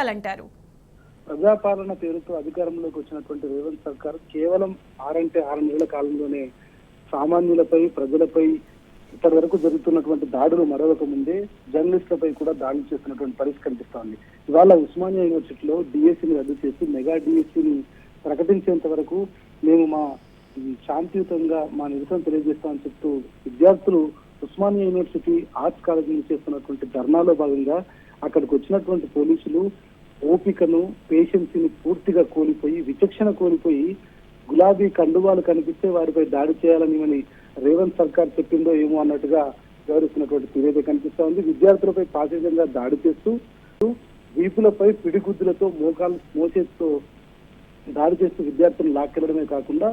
చూడాలంటారు? ప్రజాపాలన పేరుతో అధికారంలోకి వచ్చినటువంటి రేవంత్ సర్కార్ కేవలం 6 నెలల కాలంలోనే సామాన్యులపై, ప్రజలపై ఇప్పటి వరకు జరుగుతున్నటువంటి దాడులు మరొక ముందే జర్నలిస్టులపై కూడా దాడులు చేస్తున్నటువంటి పరిస్థితి కనిపిస్తోంది. ఇవాళ ఉస్మానియా యూనివర్సిటీలో డిఎస్సిని రద్దు చేసి మెగా డిఎస్సిని ప్రకటించేంత వరకు మేము మా శాంతియుతంగా మా నిరసన తెలియజేస్తామని చెప్తూ విద్యార్థులు ఉస్మానియా యూనివర్సిటీ ఆర్ట్స్ కాలేజీలో చేస్తున్నటువంటి ధర్నాలో భాగంగా అక్కడికి వచ్చినటువంటి పోలీసులు ఓపికను, పేషెన్సీని పూర్తిగా కోల్పోయి, విచక్షణ కోల్పోయి గులాబీ కండువాలు కనిపిస్తే వారిపై దాడి చేయాలని రేవంత్ సర్కార్ చెప్పిందో ఏమో అన్నట్టుగా వ్యవహరిస్తున్నటువంటి తీరేదే కనిపిస్తా ఉంది. విద్యార్థులపై పాశవికంగా దాడి చేస్తూ వీపులపై పిడిగుద్దులతో మోచేతితో దాడి చేస్తూ విద్యార్థులను లాక్కెళ్లడమే కాకుండా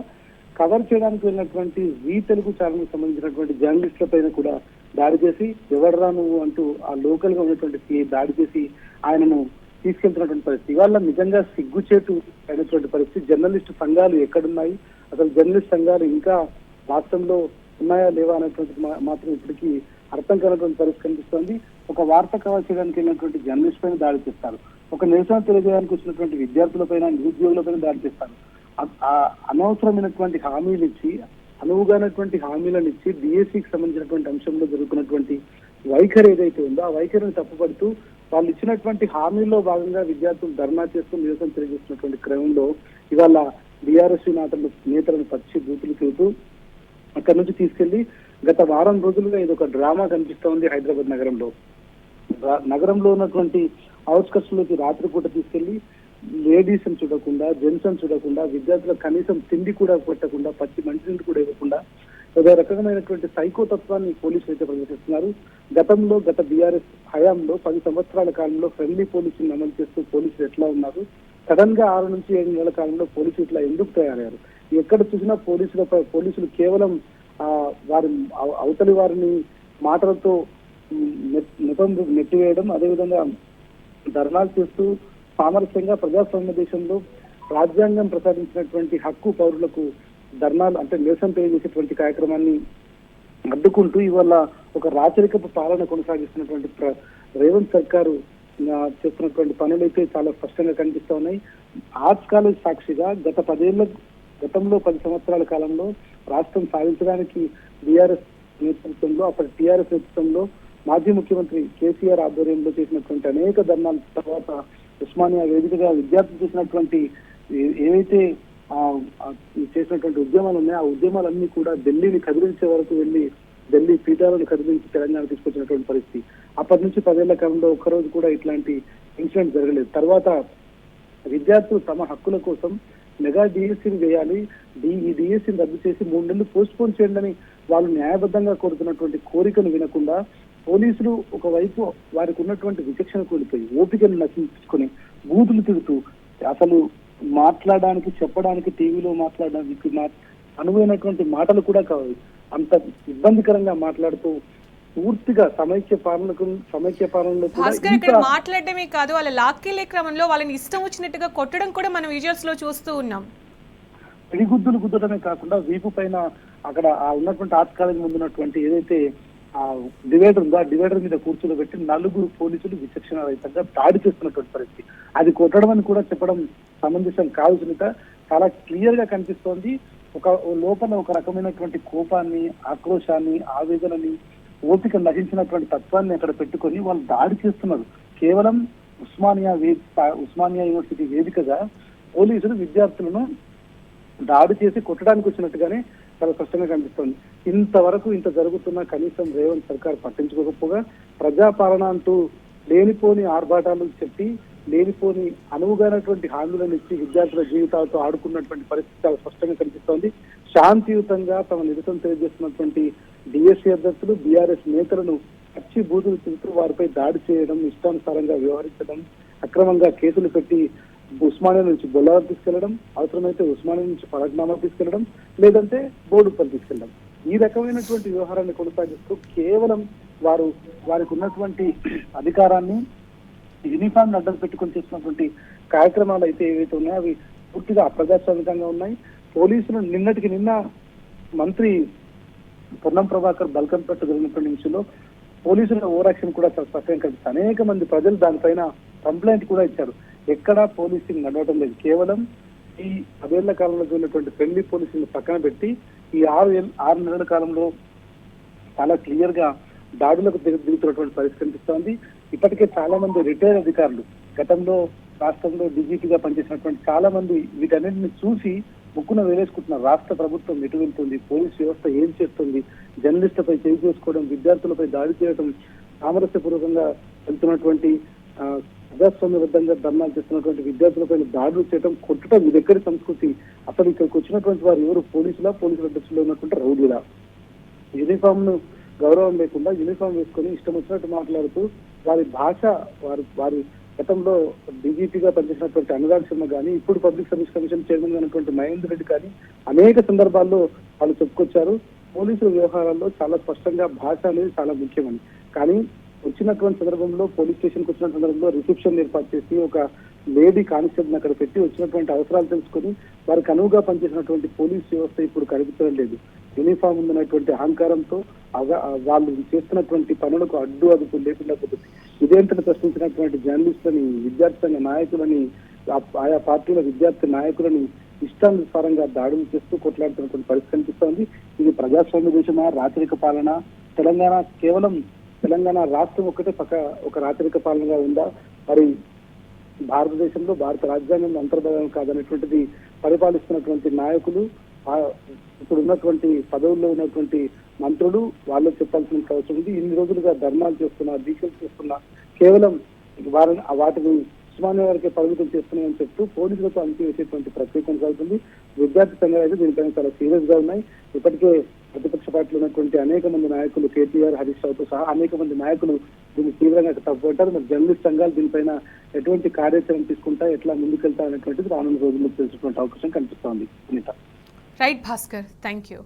కవర్ చేయడానికి వెళ్ళినటువంటి జీ తెలుగు ఛానల్ సంబంధించినటువంటి జర్నలిస్టుల పైన కూడా దాడి చేసి ఎవడరా నువ్వు అంటూ ఆ లోకల్ గా ఉన్నటువంటి దాడి చేసి ఆయనను తీసుకెళ్తున్నటువంటి పరిస్థితి. ఇవాళ నిజంగా సిగ్గుచేటు అయినటువంటి పరిస్థితి. జర్నలిస్టు సంఘాలు ఎక్కడున్నాయి, అసలు జర్నలిస్ట్ సంఘాలు ఇంకా రాష్ట్రంలో ఉన్నాయా లేవా అనేటువంటి మాత్రం ఇప్పటికీ అర్థం కానటువంటి పరిస్థితి కనిపిస్తోంది. ఒక వార్త కవర్ చేయడానికి వెళ్ళినటువంటి జర్నలిస్ట్ పైన దాడి చేస్తారు, ఒక నిరసన తెలియజేయడానికి వచ్చినటువంటి విద్యార్థుల పైన, నిరుద్యోగుల పైన దాడి చేస్తారు. అనవసరమైనటువంటి హామీలు ఇచ్చి, అనువుగానటువంటి హామీలను ఇచ్చి డిఎస్సికి సంబంధించినటువంటి అంశంలో జరుగుతున్నటువంటి వైఖరి ఏదైతే ఉందో ఆ వైఖరిని తప్పుపడుతూ వాళ్ళు ఇచ్చినటువంటి హామీల్లో భాగంగా విద్యార్థులు ధర్నా చేస్తూ నిరసన తెలియజేస్తున్నటువంటి క్రమంలో ఇవాళ బీఆర్ఎస్ నేతలను పచ్చి బూతులు తిరుగుతూ అక్కడి నుంచి తీసుకెళ్లి గత వారం రోజులుగా ఇది ఒక డ్రామా కనిపిస్తా ఉంది. హైదరాబాద్ నగరంలో ఉన్నటువంటి అవుట్స్కట్స్ లోకి రాత్రిపూట తీసుకెళ్లి లేడీస్ అని చూడకుండా, జెంట్స్ అని చూడకుండా, విద్యార్థులకు కనీసం తిండి కూడా పెట్టకుండా, పచ్చి మంచినీళ్ళు కూడా ఇవ్వకుండా ఏదో రకమైనటువంటి సైకోతత్వాన్ని పోలీసులు అయితే ప్రదర్శిస్తున్నారు. గత బీఆర్ఎస్ హయాంలో 10 సంవత్సరాల కాలంలో ఫ్రెండ్లీ పోలీసులను అమలు చేస్తూ పోలీసులు ఎట్లా ఉన్నారు, సడన్ గా 6 నుంచి 7 నెలల కాలంలో పోలీసులు ఇట్లా ఎందుకు తయారయ్యారు? ఎక్కడ చూసినా పోలీసులు కేవలం వారి అవతలి వారిని మాటలతో నెట్టివేయడం, అదేవిధంగా ధర్నాలు చేస్తూ సామరస్యంగా ప్రజాస్వామ్య దేశంలో రాజ్యాంగం ప్రసాదించినటువంటి హక్కు పౌరులకు ధర్నాలు అంటే నిరసన తెలియజేసేటువంటి కార్యక్రమాన్ని అడ్డుకుంటూ ఇవాళ ఒక రాచరికపు పాలన కొనసాగిస్తున్నటువంటి రేవంత్ సర్కారు చేస్తున్నటువంటి పనులైతే చాలా స్పష్టంగా కనిపిస్తా ఉన్నాయి. ఆర్ట్స్ కాలేజ్ సాక్షిగా గతంలో 10 సంవత్సరాల కాలంలో రాష్ట్రం సాధించడానికి బీఆర్ఎస్ నేతృత్వంలో, అప్పటి టీఆర్ఎస్ నేతృత్వంలో మాజీ ముఖ్యమంత్రి కేసీఆర్ ఆధ్వర్యంలో చేసినటువంటి అనేక ధర్నాల తర్వాత ఉస్మానియా వేదికగా విద్యార్థులు చేసినటువంటి ఏవైతే చేసినటువంటి ఉద్యమాలు ఉన్నాయో ఆ ఉద్యమాలన్నీ కూడా ఢిల్లీని కదిలించే వరకు వెళ్లి ఢిల్లీ పీఠాలను కదిలించి తెలంగాణ తీసుకొచ్చినటువంటి పరిస్థితి. అప్పటి నుంచి 10 ఏళ్ల కాలంలో ఒక్కరోజు కూడా ఇట్లాంటి ఇన్సిడెంట్ జరగలేదు. తర్వాత విద్యార్థులు తమ హక్కుల కోసం మెగా డిఎస్సీని వేయాలి, ఈ డిఎస్సీని రద్దు చేసి 3 నెలలు పోస్ట్ పోన్ చేయండి అని వాళ్ళు న్యాయబద్ధంగా కోరుతున్నటువంటి కోరికను వినకుండా పోలీసులు ఒకవైపు వారికి ఉన్నటువంటి విచక్షణ కోల్పోయి ఓపికను నశించుకొని బూతులు తిరుగుతూ అసలు మాట్లాడడానికి, చెప్పడానికి, టీవీలో మాట్లాడడానికి అనువైనటువంటి మాటలు కూడా కావాలి అంత ఇబ్బందికరంగా మాట్లాడుతూ పూర్తిగా సమైక్య పాలనలో మాట్లాడటమే కాదు, వాళ్ళ లాక్కెళ్లే క్రమంలో వాళ్ళని ఇష్టం వచ్చినట్టుగా కొట్టడం కూడా మనం విజువల్స్ లో చూస్తూ ఉన్నాం. పిడిగుద్దులు గుద్దడమే కాకుండా వీపు పైన అక్కడ ఉన్నటువంటి ఆర్ట్స్ కాలేజ్ ముందు ఉన్నటువంటి ఏదైతే ఆ డివైడర్ ఉందో ఆ డివైడర్ మీద కూర్చోబెట్టి 4 పోలీసులు విచక్షణ రహితంగా దాడి చేస్తున్నటువంటి పరిస్థితి. అది కొట్టడం అని కూడా చెప్పడం సమంజసం కాదు సునీత. చాలా క్లియర్ గా కనిపిస్తోంది. లోపల ఒక రకమైనటువంటి కోపాన్ని, ఆక్రోశాన్ని, ఆవేదనని, ఓపిక నశించినటువంటి తత్వాన్ని అక్కడ పెట్టుకొని వాళ్ళు దాడి చేస్తున్నారు. కేవలం ఉస్మానియా యూనివర్సిటీ వేదికగా పోలీసులు విద్యార్థులను దాడి చేసి కొట్టడానికి వచ్చినట్టుగానే చాలా స్పష్టంగా కనిపిస్తోంది. ఇంతవరకు ఇంత జరుగుతున్నా కనీసం రేవంత్ సర్కార్ పట్టించుకోకపోగా ప్రజాపాలన అంటూ లేనిపోని ఆర్భాటాలు చెప్పి లేనిపోని అనువుగానటువంటి హామీలను ఇచ్చి విద్యార్థుల జీవితాలతో ఆడుకున్నటువంటి పరిస్థితి చాలా స్పష్టంగా కనిపిస్తోంది. శాంతియుతంగా తమ నిరసన తెలియజేస్తున్నటువంటి డిఎస్సీ అభ్యర్థులు, బీఆర్ఎస్ నేతలను పచ్చి బూతులు తిరుగుతూ వారిపై దాడి చేయడం, ఇష్టానుసారంగా వ్యవహరించడం, అక్రమంగా కేసులు పెట్టి ఉస్మానియా నుంచి బొల్లారం తీసుకెళ్లడం, అవసరమైతే ఉస్మానియా నుంచి ఫలక్నామా తీసుకెళ్లడం, లేదంటే బోడుపల్లి తీసుకెళ్లడం, ఈ రకమైనటువంటి వ్యవహారాన్ని కొనసాగిస్తూ కేవలం వారికి ఉన్నటువంటి అధికారాన్ని యూనిఫామ్ అడ్డం పెట్టుకొని చేసినటువంటి కార్యక్రమాలు అయితే ఏవైతే ఉన్నాయో అవి పూర్తిగా అప్రజాస్వామికంగా ఉన్నాయి. పోలీసులు నిన్నటికి నిన్న మంత్రి పొన్నం ప్రభాకర్ బల్కంపేట జరిగినటువంటి విషయంలో పోలీసుల ఓవర్ యాక్షన్ కూడా చాలా స్పష్టంగా కనిపిస్తుంది. అనేక మంది ప్రజలు దానిపైన కంప్లైంట్ కూడా ఇచ్చారు. ఎక్కడా పోలీసింగ్ నడవడం లేదు. కేవలం ఈ 10 కాలంలో జరిగినటువంటి ఫ్రెండ్లీ పోలీసింగ్ పక్కన పెట్టి ఈ 6 నెలల కాలంలో చాలా క్లియర్ గా దాడులకు దిగుతున్నటువంటి పరిస్థితి కనిపిస్తోంది. ఇప్పటికే చాలా మంది రిటైర్ అధికారులు గతంలో రాష్ట్రంలో డీజీపీగా పనిచేసినటువంటి చాలా మంది వీటన్నింటిని చూసి ముక్కున వేలేసుకుంటున్నారు. రాష్ట్ర ప్రభుత్వం ఎటు వెళ్తుంది, పోలీస్ వ్యవస్థ ఏం చేస్తుంది, జర్నలిస్టులపై చేయి చేసుకోవడం, విద్యార్థులపై దాడి చేయడం, సామరస్యపూర్వకంగా వెళ్తున్నటువంటి ప్రజాస్వామ్యబద్ధంగా ధర్నాలు చేస్తున్నటువంటి విద్యార్థులపై దాడులు చేయడం, కొట్టడం, ఇది ఎక్కడి సంస్కృతి? అసలు ఇక్కడికి వచ్చినటువంటి వారు ఎవరు? పోలీసుల దృష్టిలో ఉన్నటువంటి రౌడీలా? యూనిఫామ్ ను గౌరవం లేకుండా యూనిఫామ్ వేసుకొని ఇష్టం వచ్చినట్టు మాట్లాడుతూ వారి భాష వారి గతంలో డీజీపీగా పనిచేసినటువంటి అనురాగ్ శర్మ కానీ, ఇప్పుడు పబ్లిక్ సర్వీస్ కమిషన్ చైర్మన్ అయినటువంటి మహేందర్ రెడ్డి కానీ అనేక సందర్భాల్లో వాళ్ళు చెప్పుకొచ్చారు పోలీసుల వ్యవహారాల్లో చాలా స్పష్టంగా భాష అనేది చాలా ముఖ్యమని. కానీ వచ్చినటువంటి సందర్భంలో పోలీస్ స్టేషన్ కు వచ్చిన సందర్భంలో రిసెప్షన్ ఏర్పాటు చేసి ఒక లేడీ కానిస్టేబుల్ అక్కడ పెట్టి వచ్చినటువంటి అవసరాలు తెలుసుకొని వారికి అనువుగా పనిచేసినటువంటి పోలీస్ వ్యవస్థ ఇప్పుడు కనిపించడం లేదు. యూనిఫామ్ ఉందన్నటువంటి అహంకారంతో వాళ్ళు చేస్తున్నటువంటి పనులకు అదుపు లేకుండా పోతుంది. ఇదేంటని ప్రశ్నించినటువంటి జర్నలిస్టులని, విద్యార్థి సంఘ నాయకులని, ఆయా పార్టీల విద్యార్థి నాయకులని ఇష్టానుసారంగా దాడులు చేస్తూ కొట్లాడుతున్నటువంటి పరిస్థితి కనిపిస్తోంది. ఇది ప్రజాస్వామ్య దేశమా, రాచరిక పాలన? తెలంగాణ రాష్ట్రం ఒక్కటే ఒక రాచరిక పాలనగా ఉందా? మరి భారతదేశంలో భారత రాజ్యాంగంలో అంతర్భాగం కాదనేటువంటిది పరిపాలిస్తున్నటువంటి నాయకులు, ఇప్పుడు ఉన్నటువంటి పదవుల్లో ఉన్నటువంటి మంత్రులు వాళ్ళు చెప్పాల్సిన అవసరం ఉంది. ఇన్ని రోజులుగా ధర్నాలు చేస్తున్నా, దీక్షలు చేస్తున్నా, కేవలం వాటిని ఉస్మానియా వరకే పరిమితం చేస్తున్నామని చెప్తూ పోలీసులతో అంతివేసేటువంటి ప్రక్రియ కొనసాగుతుంది. విద్యార్థి సంఘాలు అయితే దీనిపైన చాలా సీరియస్ గా ఉన్నాయి. ఇప్పటికే ప్రతిపక్ష పార్టీలో ఉన్నటువంటి అనేక మంది నాయకులు, కేటీఆర్, హరీష్ రావుతో సహా అనేక మంది నాయకులు దీన్ని తీవ్రంగా తప్పుపట్టారు. మరి జర్నలిస్ట్ సంఘాలు దీనిపైన ఎటువంటి కార్యాచరణ తీసుకుంటా, ఎట్లా ముందుకెళ్తా అనేటువంటిది రానున్న రోజుల్లో తెలుసుకునే అవకాశం కనిపిస్తోంది. Right Bhaskar, thank you.